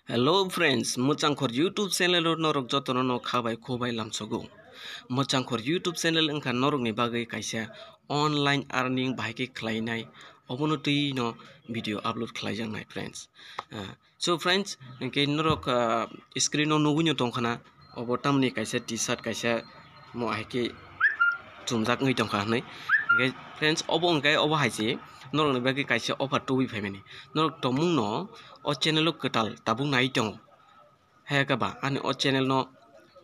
Hello friends, mochangkhor YouTube channel norok jotono no khabai khobai lamsogo. Mochangkhor YouTube channel engkha norok ni bagai kaisa online earning bahike khlainai obono tui no video upload khlaijaknai friends. So friends, engke norok screen no nugui tongkhana obo tamni kaisa t-shirt kaisa mo ahike chumjak ngui tongkha hnai. Friends obo engkai obo haisi norok ni bagui kaisa offer tubi phaimani. Norok tomung no o channel ketal tabung nai tongo. Hayakaba ani o channel no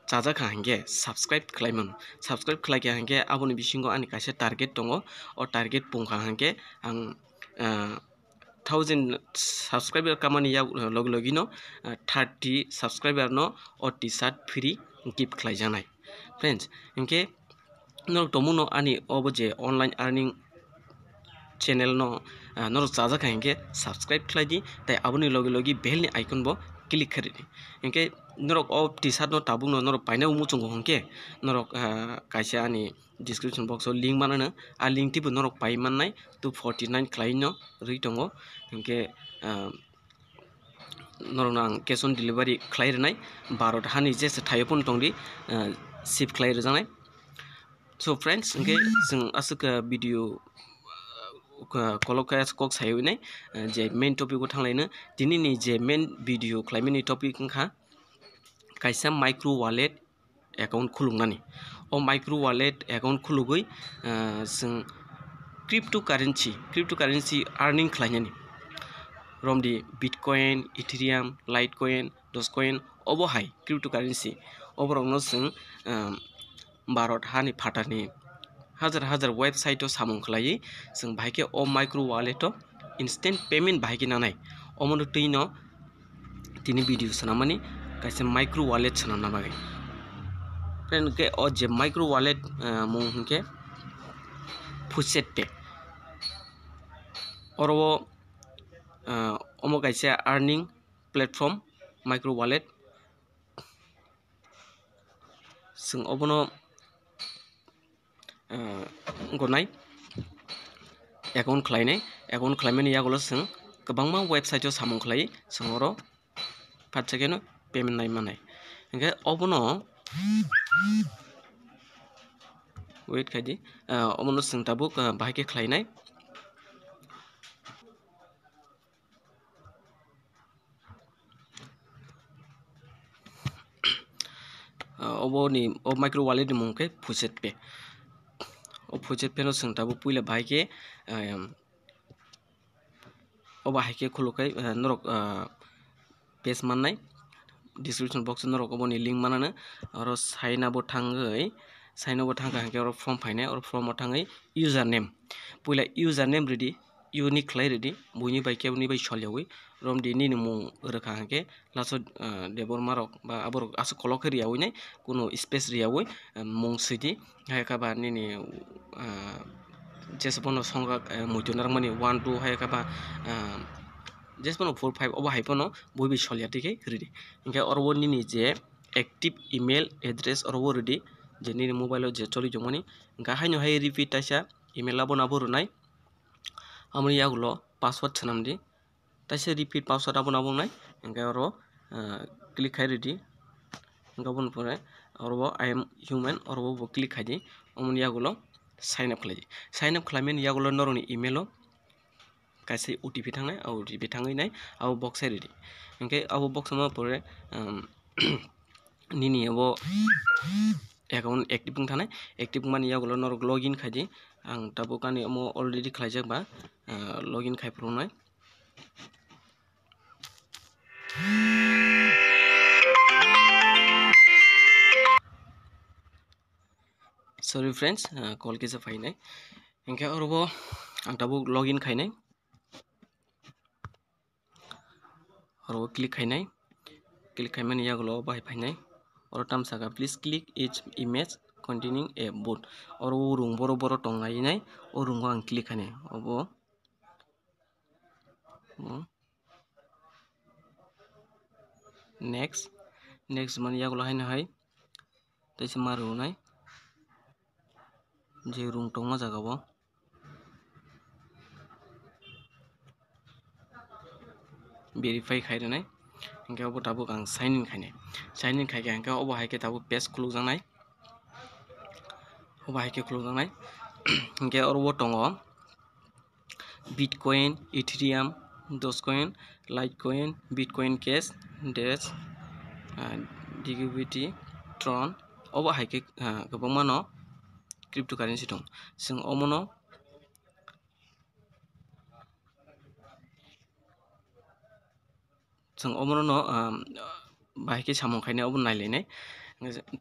chajak hangke subscribe khlaimon. Subscribe khlaikha hangke aboni bisingo ani kaisa target tongo. O target pungkha hangke ang 1000 subscriber kamani yak logi logi no 30 subscriber no o t-shirt free gift khlaijanai. Friends engke norok tomung no ani obo je online earning channel no norok chajak hangke subscribe khlaidi tai aboni logi logi bell ni icon bo click khari engke norok o t-shirt no tabung no norok paina umuchungo hongke norok kaisa ani description box o link manano a link tibo norok pai mannai 249 khlai no rui tongo engke norok ang cash on delivery khlai rwnai 12 hani jesa thayopon tongdi ship khlai rwjanai. So friends engke jeng asuk video kolok kok sayo nai je main topic ko thanglai tini ni je main video khlaimani topic wngkha kaisa micro wallet account khulungnani. O micro wallet account khulugui jeng cryptocurrency earning khlainani romdi bitcoin, ethereum, litecoin, dogecoin obo hai cryptocurrency oborok no jeng bharat hani phatarni hajar website o samung khlai jeng bahike o micro wallet o instant payment bahike nanai omono tui no tini video sanamani kaisa micro wallet sanamna bagai. Friend ke o je micro wallet mung hingke Fusetpay oro omo kaisa earning platform micro wallet jeng obono gonai account khlaimani yagulo jeng kwbangma website o samung khlai jeng oro paat second payment nai manai engke obono wait khaidi omono jeng tabuk bahike khlainai oboni o micro wallet ni mung ke Fusetpay. O Fusetpay no jeng tabuk puila bahike o bahike khulukai norok page mannai description box norok oboni link manano oro sign up bo thangkha hangke oro form phainai oro form o thangui username puila username ready unique khlai ready buini bai keboni bai solyawi romdi nini mung rwkha hangke lasto deborma rok ba aborok asuk kolok khe riyawi nai kuno space riyawi mung swidi hayakaba nini jesafano songjak muitu narakmani 1 2 hayakaba jesafano 4 5 obo haipono boibai solya tike ready engke oro nini je active email address oro ready je nini mobile o je choli tongmani engka haino hai repeat taisa email abo nabo rwnai amoni yagulo password swnamdi taisa repeat password abo nabo nai engke oro click khai ready engke oboni pore oro I am human oro bo click khai di amoni yagulo sign up khlai khlaimani yagulo norok ni email o kaisa OTP thangnai o OTP thangui nai abo box ready engke abo box ma pore nini abo account active wngthanai active mani yagulo norok login khai di ang tabuk ani omo already khlaijak ba login khaiprungnai. Sorry friends call kisa fainai engke oro ang tabuk login khainai oro click khaimani yagulo bahai phainai oro tamsaka please click each image containing a boat oro rung boro tongnai nai o rungo ang click khainai obo next mani yagulo haino hai taisa ma runai je rung tongma jaga o verify khai rwnai hingke obo tabuk ang sign in khaike hingke obo haike tabuk page khulukjaknai obo haike khulukjaknai hingke oro tongo Bitcoin, Ethereum, Dogecoin, Litecoin, Bitcoin Cash, Dash, DGBT, Tron, obo haike kwbangma no cryptocurrency dong sing omono no bahike samung khaine obo nailainai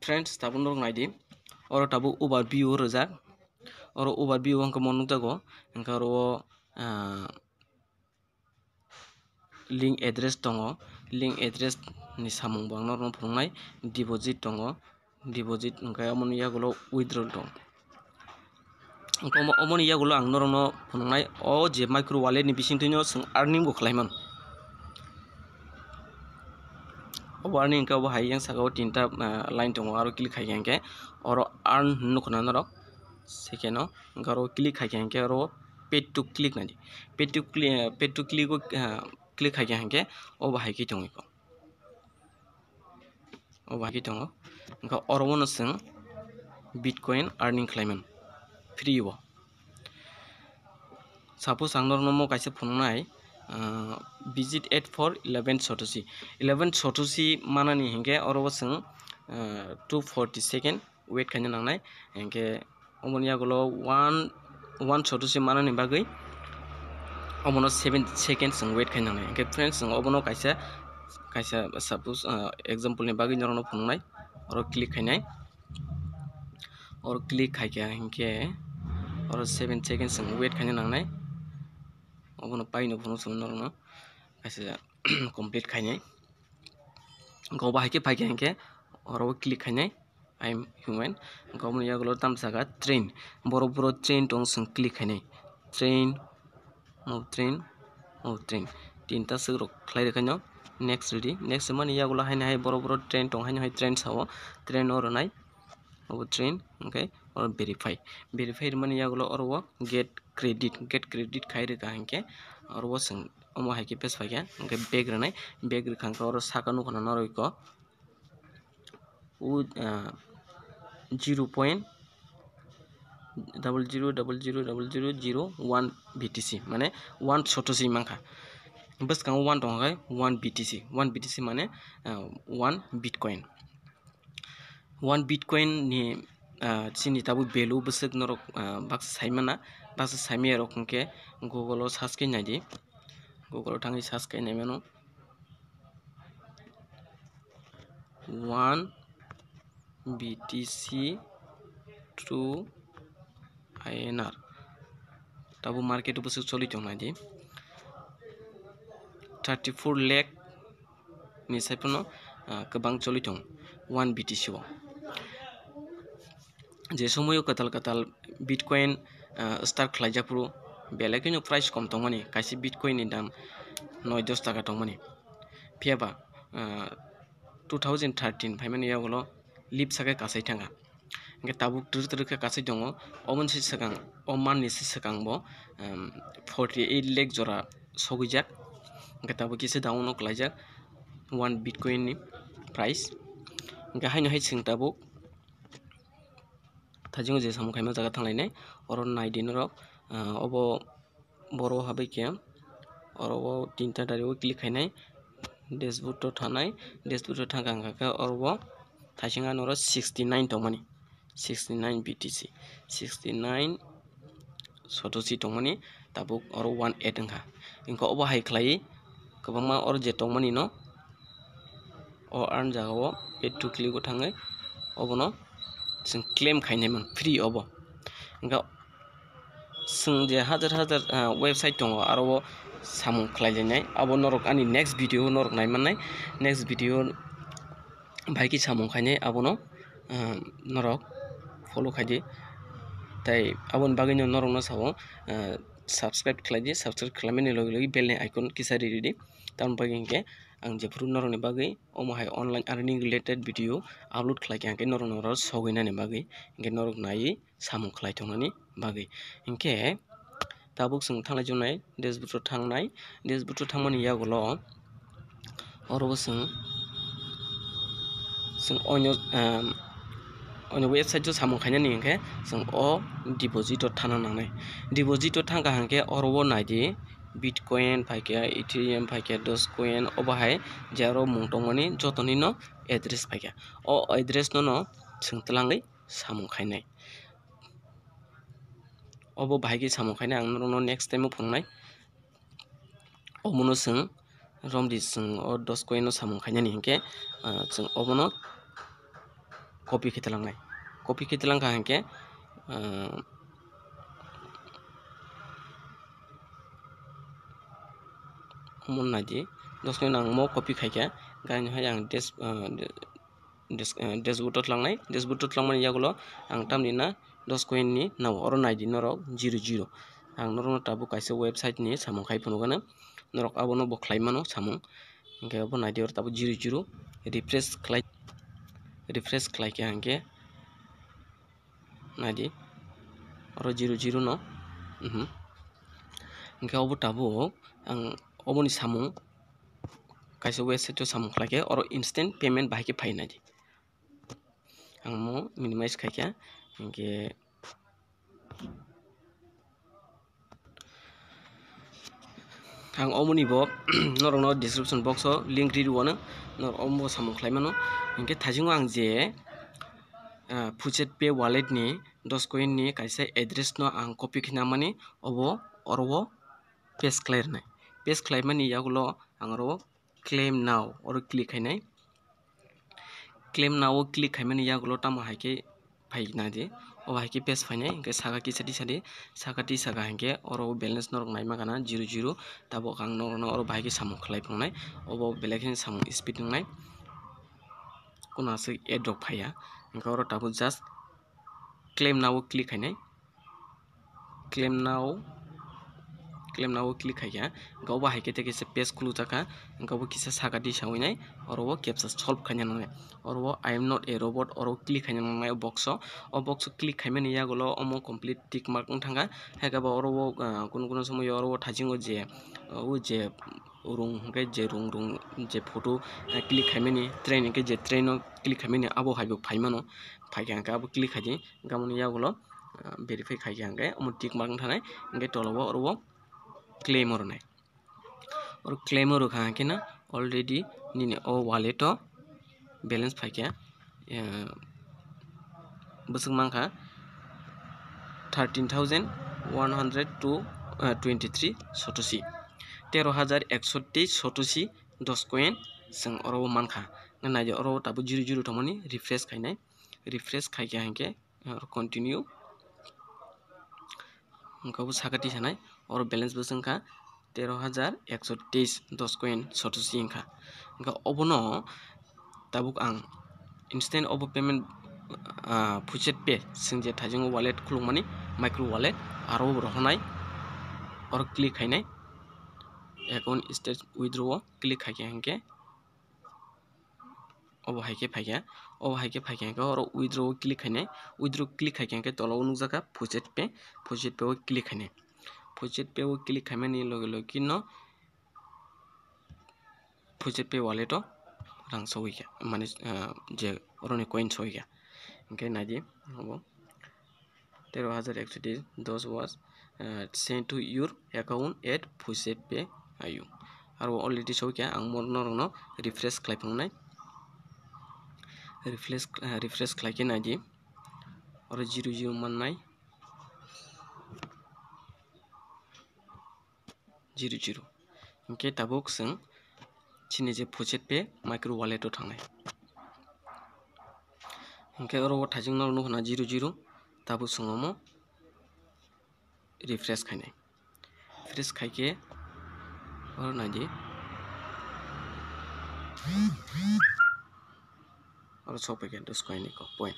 friends tabuk norok naidi oro tabuk overview rijak oro overview wngkha mo nukjago hingke oro link address tongo link address ni samung bo ang norok phunuknai deposit tongo deposit hingke amoni yagulo withdrawal tong omoni yagulo ang norok no phunuknai o je micro wallet ni bisingtwi no swng earning bo khlaimano obo earning hingke obo hai yang saka o tinta line tongo aro click khaike hingke oro earn nukhono norok second o hingke oro click khaike hingke oro pay to click nai pay to click o click khaike hingke obo haike tongo obo haike tongo hingke oro no swng Bitcoin earning khlaimano free o suppose ang norok no kaisa phunuknai visit at for 11 Satoshi 11 Satoshi manani hingke oro swng 240 second wait khaina nangnai hingke omoni yagulo 1 Satoshi manani bagui omono 7 second swng wait khaina nangnai hingke friends swng obono kaisa suppose example ni bagui norok no phunuknai oro click khainai oro click khaike hingke oro 7 second swng wait khaina nangnai obono paino phunuk swng norok no kaisa complete khainai obo haike paike hingke oro click khainai I am human obo yagulo tamsaka train borok train tong swng click khainai train tinta swrok khlai rokhaino next ready next mani yagulo haino hai borok train tong haino hai train sao train oro nai obo train hingke oro verify mani yagulo oro get credit khai rwka hingke oro swng omo haike page paikha hingke back rwnai back rwkha hingke oro saka nukhono noroi 0.000001 BTC mane 1 Satoshi mangkha bwskango 1 tongo 1 BTC mane 1 Bitcoin 1 Bitcoin ni chini tabu value bwsuk norok baksa saimana baksa saimaya rok hingke Google o search khe naidi Google o thangui search khe naimano 1 BTC to INR tabu market o bwsuk choli tong naidi 34 lakh ni saipono kwbang choli tong 1 BTC o je somoyo katal Bitcoin start khlaijakpro belai kino price kom tongmani kaisa Bitcoin ni dam 9-10 taka tongmani phiaba 2013 phaimani yagulo lip sakai kasai thanga hingke tabuk tru khe kasai tongo omoni si swkang o manni si swkang bo 48 lakh jora sogijak hingke tabuk kisa download khlaijak 1 Bitcoin ni price hingke haino hai swng tabuk thajingo je samung khaima jaga thanglainai oro naidi norok obo boro habaikhe oro tinta dari o click khainai dashboard o thanai dashboard o thangka hingka oro thaisinga noro 69 tongmani 69 BTC 69 Satoshi tongmani tabuk oro 1.8 wngkha hingke obo hai khlai kwbangma oro je tongmani no o earn jagao pay to click o thangai obono swng claim khainaiman free obo hingke swng je hazar website tongo aro samung khlailainai abo norok ani next video norok naimannai next video bai ki samung khainai abono norok follow khaidi tai aboni bagui no norok no sao subscribe khlaidi subscribe khlaimani logi bell ni icon kisa redi tamoni bagui hingke ang jephru norok ni bagui omo hai online earning related video upload khlaikha hingke norok soginani bagui hingke norok nai samung khlaitongnani bagui hingke tabuk swng thanglai jongnai dashboard o thangnai dashboard o thangmani yagulo oro जों अन्य website जो सामु खायनायनि हिंखे जों deposit थाना नांनाय deposit थांगा हांखे अरबो नायदि bitcoin फाइके Ethereum फाइके Dogecoin अबाहाय जेरो मुंटंगनि जतनि न address फाइके address न सोंतलाङै सामु खायनाय अबो बाहायगे सामु खायनाय आं न नेक्स्ट टाइम फंनाय अमनो जों रमदि जों डोजकॉइन न सामु खायनायनि हिंखे जों अबनो कपि खितलांगा हांखे मुन्नादि डोजकॉइन आं मो कपि खायके गायनोहाय आं डेशबोर्ड लांनाय यागुलो आं तामनिना डोजकॉइन नि नाव अरो नायदि नरक 00 आं नरक ताबु कायसे वेबसाइट नि सामु खाय फनुगानो नरक आबनो बख्लायमानो सामु इंके अबो नायदि अर ताबु 00 रिफ्रेश खालायके आंके नायदि अरो 00 न इंके अबो ताबु आं अबोनि सामु कायसे वेबसाइट सामु खालायके अरो इंस्टेंट पेमेंट बाहायके फायनायदि आं मो मिनिमाइज खायके इंके आं अमनिबो नरनो डिस्क्रिप्शन बॉक्स लिंक रिडुआनो नर अमबो सामु खालायमानो इंके थाजिङो आं जे फुचेट पे वालेट नि डोजकॉइन नि कायसे एड्रेस न आं कपि खिनामानि अरो पेस्ट खालायनाय पेस्ट खालायमानि यागुलो आं अरो क्लेम नाउ अरो क्लिक खायमानि यागुलो तामा हायके फायनादि हायके पेस्ट फायनाय इंके सागाति सागा हायके अरो बैलेंस नरक नायमा गाना 00 ताबो आं नरनो अरो बाहायके सामु खालायफंनाय अबो बेलेगनि सामु स्पीड नंनाय कुनासो एड्रप फाया इंके अरो ताबो जस्ट क्लेम नाउ क्लिक खायनाय क्लेम नाउ क्लिक खायके गाव बाहायके ते किसे पेज खुलु जाका गाव किसे सागाति सावैनाय अरो कैप्चा सॉल्व खायना नांनाय अरो I am not a robot अरो क्लिक खायना नांनाय बॉक्स क्लिक खायमानि यागुलो अमो कंप्लीट टिक मार्क थांगा हेगाबा अरो कुन समय अरो थाजिङो जे रुं के जे रुं जे फोटो क्लिक खायमानि ट्रेन के जे ट्रेन क्लिक खायमानि आबो हायबो फायमानो फायके आंका आबो क्लिक खायदि गामनि यागुलो वेरीफाई खायके आंके अमो टिक मार्क थानाय इंके तलबो अरो क्लेम होनाय और क्लेम होखांके ना ऑलरेडी निने वालेट बैलेंस फायके बसुं मांखा 13,123 सतोशी 13,123 सतोशी डोजकॉइन जों अरो मानखा नायदि अरो ताबु 00 थमनि रिफ्रेश खायके हांके कंटिन्यू गाव सागाति सानाय और बैलेंस बसंखा 13,123 डोजकॉइन सतोशी इंखा अबनो ताबुक आं इंस्टेंट अबो पेमेंट फुचेट पे जों जे थाजिङो वालेट खुलुमानि माइक्रो वालेट आरो रहनाय और क्लिक खायनाय अकाउंट स्टेट विथड्र क्लिक खायके हांके अबो हायके फायके और विथड्र क्लिक खायके हांके तलाव नुजाका फुचेट पे क्लिक खायनाय फुचेट पे क्लिक खायमानि लगे न फुचेट पे वालेट रां सहैया माने जे अरने कॉइन सहैया इंके नायदि अब 13,123 those was sent to your account at फुचेट पे आयु आरो अलरेडी सहैया आं नरनो रिफ्रेश खालायफंनाय रिफ्रेश खालायके नायदि और 00 माननाय 00 इंके ताबुक जों चिनि जे फुचेट पे माइक्रो वालेट थांनाय इंके अरो थाजिं नरनो होना 00 ताबु संगमो रिफ्रेश खायके और नायदि और सफैके डोजकॉइन को पॉइंट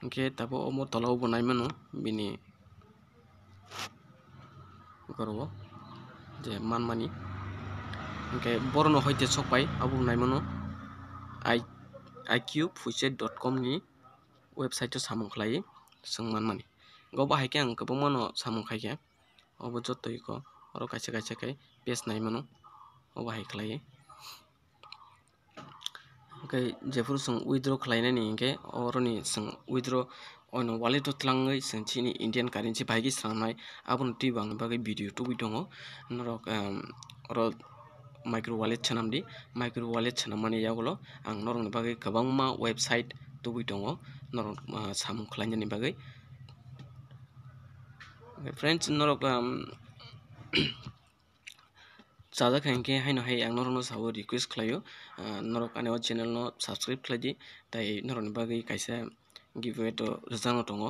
इंके ताबु अमो तलाव बनाय मानो बिनि गरबो जे मानमानि इंके बरनो होयते सकबाय आबु नायमानो iqfuchet.com नि वेबसाइट सामु खालाय जों मानमानि गाव बाहायके आं गोबां मानो सामु खायके अबो जतयको oro kaisa kaisa kai page nai mano o bahai khlai okay jefuru sung withdraw khlainai ni hingke oro ni sung withdraw ono wallet o tlangai sung chini Indian currency bahigi srangnai aboni tibang bagui video tubui tongo norok oro micro wallet chanamdi micro wallet chanammani yagulo ang norokni bagui kwbangma website tubui tongo norok samung khlainani bagui friends norok chajak hingke haino hai ang norokno sabo request khlaio norok ani o channel no subscribe khlaidi tai norokni bagui kaisa giveaway to rwjano tongo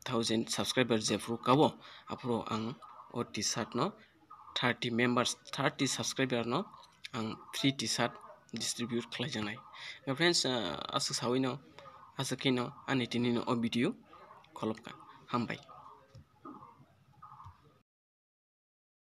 1000 subscriber jefru kabo afro ang o t-shirt no 30 members 30 subscriber no ang free t-shirt distribute khlaijaknai friends asuk sawino asuk kino ani tini no o video kholopka hambai।